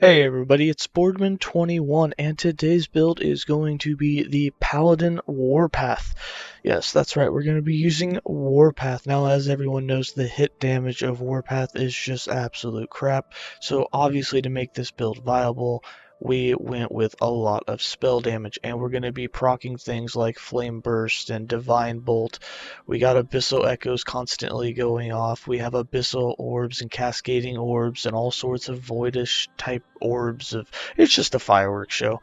Hey everybody, it's Boardman21 and today's build is going to be the Paladin Warpath. Yes, that's right, we're going to be using Warpath. Now, as everyone knows, the hit damage of Warpath is just absolute crap, so obviously to make this build viable, we went with a lot of spell damage, and we're going to be proccing things like Flame Burst and Divine Bolt. We got Abyssal Echoes constantly going off. We have Abyssal Orbs and Cascading Orbs and all sorts of Voidish type orbs. It's just a firework show.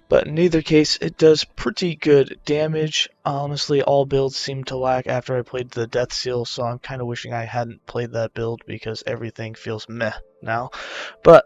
But in either case, it does pretty good damage. Honestly, all builds seem to lack after I played the Death Seal, so I'm kind of wishing I hadn't played that build because everything feels meh now. But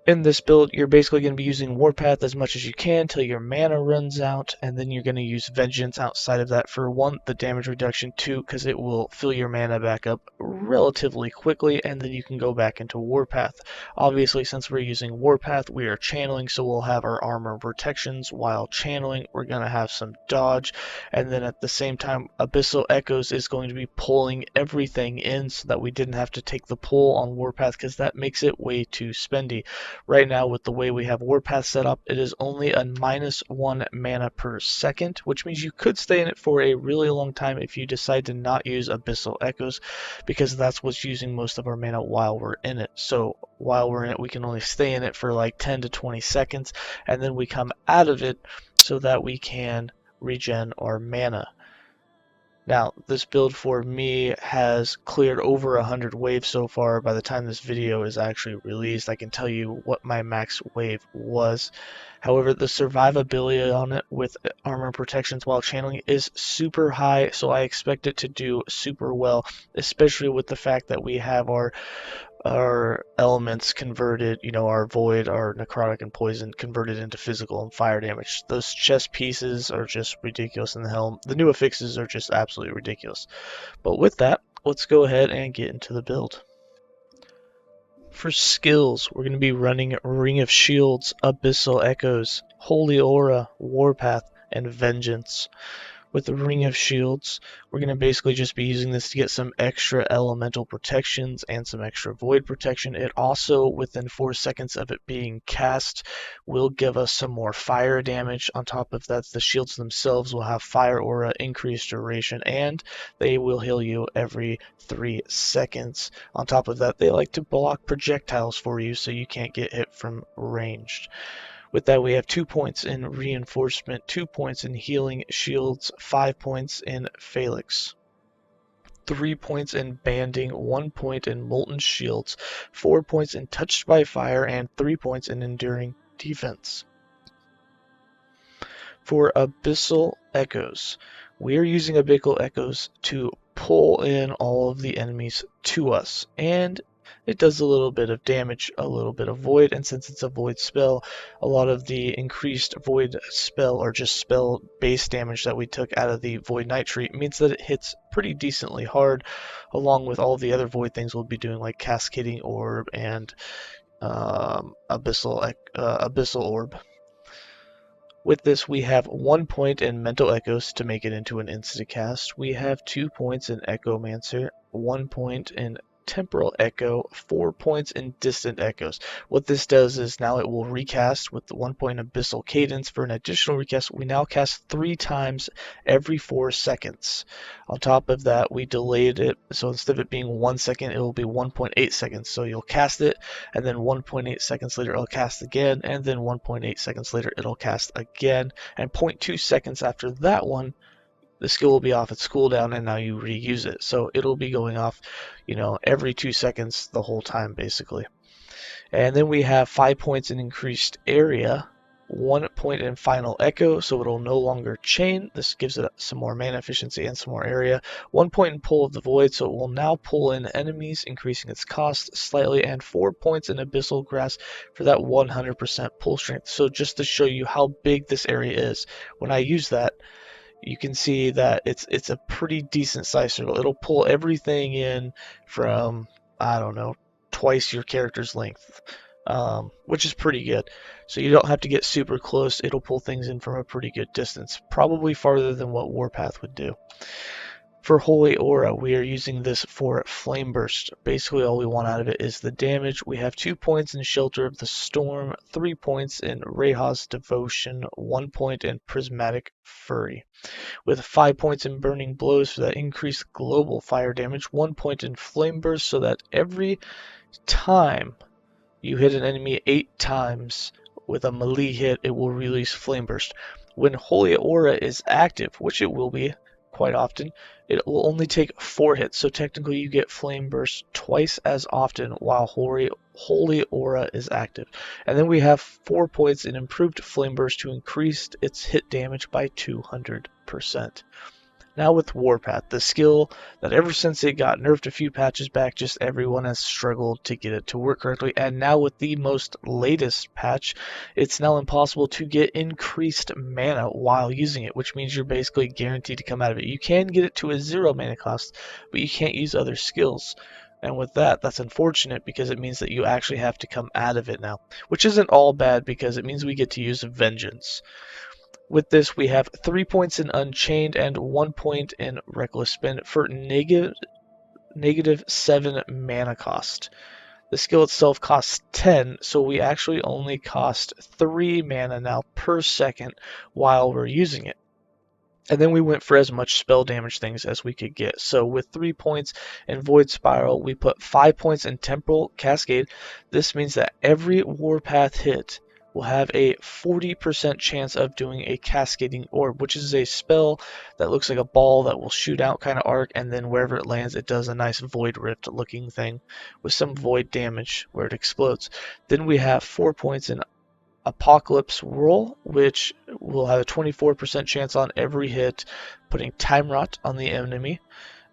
in this build, you're basically going to be using Warpath as much as you can till your mana runs out, and then you're going to use Vengeance outside of that for 1, the damage reduction, 2, because it will fill your mana back up relatively quickly, and then you can go back into Warpath. Obviously, since we're using Warpath, we are channeling, so we'll have our armor protections while channeling. We're going to have some dodge, and then at the same time, Abyssal Echoes is going to be pulling everything in so that we didn't have to take the pull on Warpath, because that makes it way too spendy. Right now, with the way we have Warpath set up, it is only a -1 mana per second, which means you could stay in it for a really long time if you decide to not use Abyssal Echoes, because that's what's using most of our mana while we're in it. So while we're in it, we can only stay in it for like 10 to 20 seconds, and then we come out of it so that we can regen our mana. Now, this build for me has cleared over 100 waves so far. By the time this video is actually released, I can tell you what my max wave was. However, the survivability on it with armor protections while channeling is super high, so I expect it to do super well, especially with the fact that we have our elements converted, our void, our necrotic and poison converted into physical and fire damage. Those chest pieces are just ridiculous in the helm. The new affixes are just absolutely ridiculous. But with that, let's go ahead and get into the build. For skills, we're going to be running Ring of Shields, Abyssal Echoes, Holy Aura, Warpath, and Vengeance. With the Ring of Shields, we're going to basically just be using this to get some extra elemental protections and some extra void protection. It also, within 4 seconds of it being cast, will give us some more fire damage. On top of that, the shields themselves will have fire aura, increased duration, and they will heal you every 3 seconds. On top of that, they like to block projectiles for you so you can't get hit from ranged. With that, we have 2 points in reinforcement, 2 points in healing shields, 5 points in Phalanx, 3 points in banding, 1 point in molten shields, 4 points in touched by fire, and 3 points in enduring defense. For Abyssal Echoes, we are using Abyssal Echoes to pull in all of the enemies to us, and it does a little bit of damage, a little bit of void, and since it's a void spell, a lot of the increased void spell or just spell base damage that we took out of the void nitrate means that it hits pretty decently hard, along with all the other void things we'll be doing like cascading orb and abyssal orb. With this, we have 1 point in Mental Echoes to make it into an instant cast. We have 2 points in Echomancer, 1 point in Temporal Echo, 4 points in Distant Echoes. What this does is now it will recast with the 1 point Abyssal Cadence. For an additional recast, we now cast 3 times every 4 seconds. On top of that, we delayed it, so instead of it being 1 second, it will be 1.8 seconds. So you'll cast it, and then 1.8 seconds later it'll cast again, and then 1.8 seconds later it'll cast again, and 0.2 seconds after that one, the skill will be off its cooldown, and now you reuse it. So it'll be going off, every 2 seconds the whole time, basically. And then we have 5 points in increased area, 1 point in final echo, so it'll no longer chain. This gives it some more mana efficiency and some more area. 1 point in pull of the void, so it will now pull in enemies, increasing its cost slightly, and 4 points in abyssal grasp for that 100% pull strength. So just to show you how big this area is, when I use that, you can see that it's a pretty decent size circle. It'll pull everything in from, I don't know, twice your character's length, which is pretty good. So you don't have to get super close. It'll pull things in from a pretty good distance, probably farther than what Warpath would do. For Holy Aura, we are using this for Flame Burst. Basically, all we want out of it is the damage. We have 2 points in Shelter of the Storm, 3 points in Reha's Devotion, 1 point in Prismatic Fury, with 5 points in Burning Blows for that increased global fire damage, 1 point in Flame Burst so that every time you hit an enemy 8 times with a melee hit, it will release Flame Burst. When Holy Aura is active, which it will be quite often, it will only take 4 hits, so technically you get Flame Burst twice as often while Holy Aura is active. And then we have 4 points in Improved Flame Burst to increase its hit damage by 200%. Now with Warpath, the skill that ever since it got nerfed a few patches back, just everyone has struggled to get it to work correctly. And now with the most latest patch, it's now impossible to get increased mana while using it, which means you're basically guaranteed to come out of it. You can get it to a 0 mana cost, but you can't use other skills. And with that, that's unfortunate because it means that you actually have to come out of it now, which isn't all bad because it means we get to use Vengeance. With this, we have 3 points in Unchained and 1 point in Reckless Spin for negative 7 mana cost. The skill itself costs 10, so we actually only cost 3 mana now per second while we're using it. And then we went for as much spell damage things as we could get. So with 3 points in Void Spiral, we put 5 points in Temporal Cascade. This means that every Warpath hit will have a 40% chance of doing a Cascading Orb, which is a spell that looks like a ball that will shoot out kind of arc, and then wherever it lands, it does a nice Void Rift looking thing with some void damage where it explodes. Then we have 4 points in Apocalypse Whirl, which will have a 24% chance on every hit, putting Time Rot on the enemy.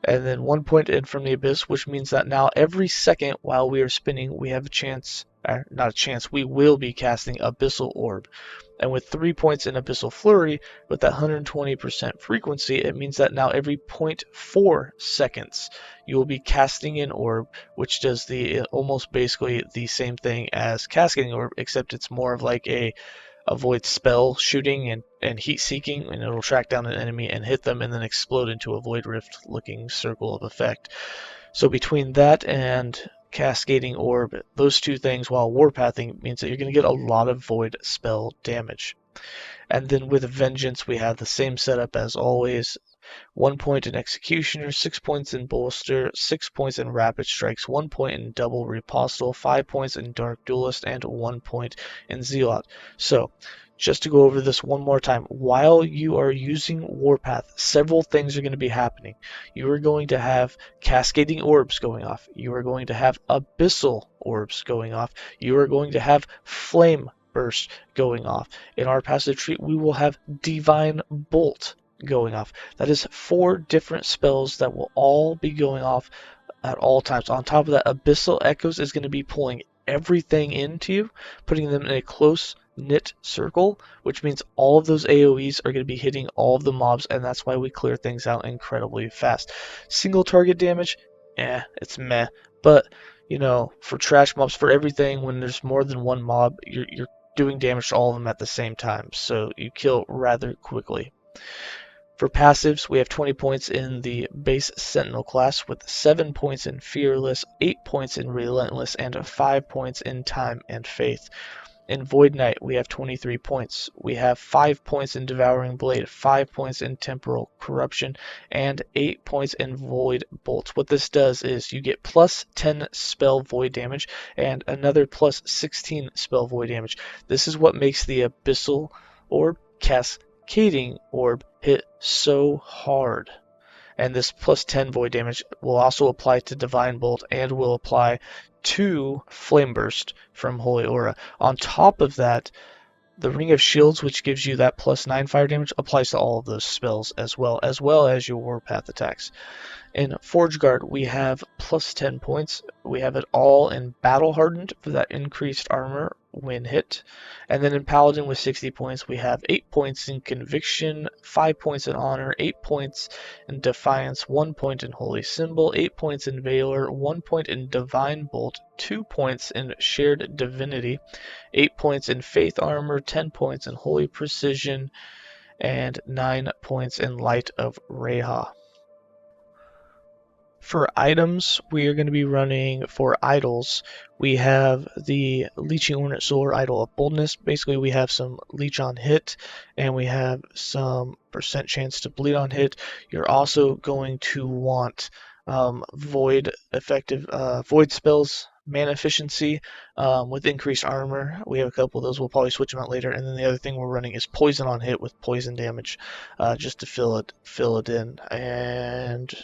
And then 1 point in from the Abyss, which means that now every second while we are spinning, we have a chance, not a chance, we will be casting Abyssal Orb. And with 3 points in Abyssal Flurry, with that 120% frequency, it means that now every 0.4 seconds, you will be casting an orb, which does the almost basically the same thing as Cascading Orb, except it's more of like a avoid spell shooting and heat seeking, and it'll track down an enemy and hit them and then explode into a void rift looking circle of effect. So between that and Cascading Orb, those two things while warpathing means that you're going to get a lot of void spell damage. And then with Vengeance, we have the same setup as always. 1 point in Executioner, 6 points in Bolster, 6 points in Rapid Strikes, 1 point in Double Ripostal, 5 points in Dark Duelist, and 1 point in Zealot. So, just to go over this one more time, while you are using Warpath, several things are going to be happening. You are going to have Cascading Orbs going off. You are going to have Abyssal Orbs going off. You are going to have Flame Burst going off. In our passive tree, we will have Divine Bolt going off. That is 4 different spells that will all be going off at all times. On top of that, Abyssal Echoes is going to be pulling everything into you, putting them in a close knit circle, which means all of those AoEs are going to be hitting all of the mobs, and that's why we clear things out incredibly fast. Single target damage, it's meh. But, you know, for trash mobs, for everything, when there's more than one mob, you're doing damage to all of them at the same time, so you kill rather quickly. For passives, we have 20 points in the base Sentinel class with 7 points in Fearless, 8 points in Relentless, and 5 points in Time and Faith. In Void Knight, we have 23 points. We have 5 points in Devouring Blade, 5 points in Temporal Corruption, and 8 points in Void Bolts. What this does is you get plus 10 spell void damage and another plus 16 spell void damage. This is what makes the Abyssal Orb Cascading Orb hit so hard. And this plus 10 void damage will also apply to Divine Bolt and will apply to Flame Burst from Holy Aura. On top of that, the Ring of Shields, which gives you that plus 9 fire damage, applies to all of those spells as well as your Warpath attacks. In Forge Guard, we have plus 10 points. We have it all in Battle Hardened for that increased armor when hit. And then in Paladin with 60 points, we have 8 points in Conviction, 5 points in Honor, 8 points in Defiance, 1 point in Holy Symbol, 8 points in Valor, 1 point in Divine Bolt, 2 points in Shared Divinity, 8 points in Faith Armor, 10 points in Holy Precision, and 9 points in Light of Reha. For items, we are going to be running for idols. We have the Leeching Ornate Sword Idol of Boldness. Basically, we have some leech on hit, and we have some percent chance to bleed on hit. You're also going to want void spells, mana efficiency with increased armor. We have a couple of those. We'll probably switch them out later. And then the other thing we're running is poison on hit with poison damage, just to fill it in. And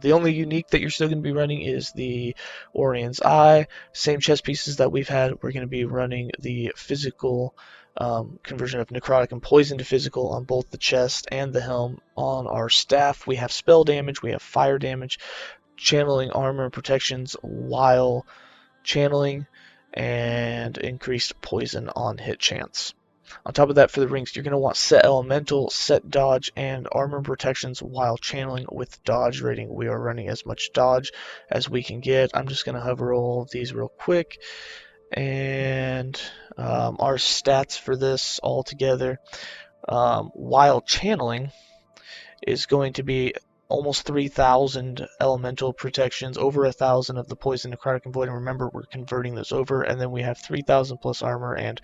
the only unique that you're still going to be running is the Orion's Eye. Same chess pieces that we've had. We're going to be running the physical conversion of necrotic and poison to physical on both the chest and the helm. On our staff, we have spell damage, we have fire damage, channeling armor and protections while channeling, and increased poison on hit chance. On top of that, for the rings, you're going to want set elemental, set dodge, and armor protections while channeling with dodge rating. We are running as much dodge as we can get. I'm just going to hover all of these real quick. And our stats for this all together, while channeling, is going to be almost 3,000 elemental protections, over 1,000 of the poison, necrotic, and void. And remember, we're converting those over, and then we have 3,000 plus armor and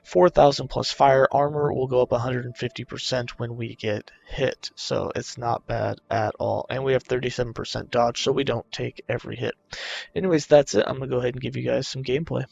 4,000 plus fire. Armor will go up 150% when we get hit, so it's not bad at all. And we have 37% dodge, so we don't take every hit. Anyways, that's it. I'm gonna go ahead and give you guys some gameplay.